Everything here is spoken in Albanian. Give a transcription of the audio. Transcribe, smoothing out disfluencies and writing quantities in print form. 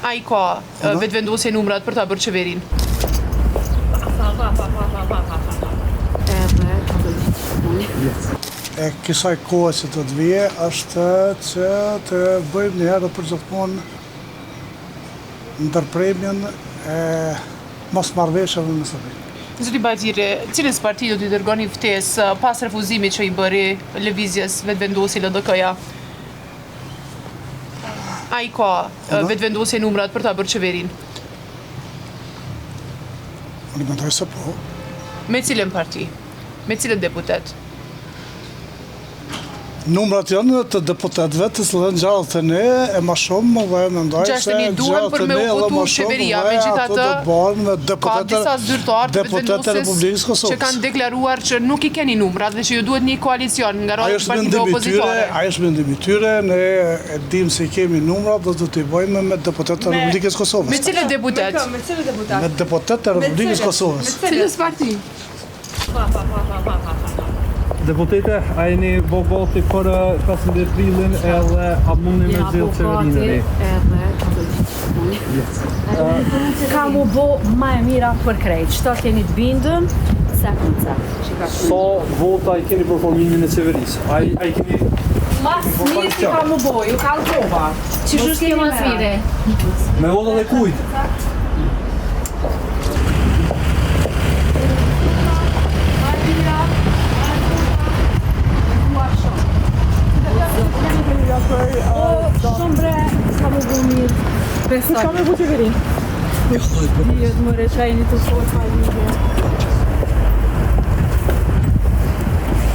Ai ka vetëvendosje numrat për ta bërë qeverin. E kësaj kohë që të vije është që të bëjmë një herë për gjithmonë ndërpremjen e mosmarrëveshjeve në SBI. Zoti Bajxhiri, cilës parti do t'i dërgoni ftesë pas refuzimit që i bëri lëvizjes vetëvendosje LDK-ja? Ai ka vetëvendosje numrat për ta bërë qeverin. Unë mendoj se po. Me cilën parti? Me cilën deputet? Numrat janë të deputetëve të cilën gjallë të ne e ma shumë dhe mendoj se duhen për me u votu qeveria, megjithatë ka disa zyrtarë të vetëvendosjes që kanë deklaruar që nuk i keni numrat dhe që ju duhet një koalicion nga rreth partive opozitare. Ai është mendimi i tyre, ne e dim se kemi numrat dhe do t'i bëjmë me deputetë të Republikës Kosovës. Me cilë deputet? Me deputetë të Republikës Kosovës. Cilës parti? Deputete, a jeni vogati për 15 prilin edhe a mundi me gjithë qeverinëri? Ka mu bo ma e mira për krejt, qëto keni të bindëm, se koncept. Sa vota i keni për formimin e qeverisë? A i keni... Mas mirë që ka mu bo, ju ka lëkova. Që shushtë ke mas mire? Me votat e kujt? Shumë bre, s'ka mu bo mirë. Kush ka me bu qeverin? Dijet më reqajni të fort,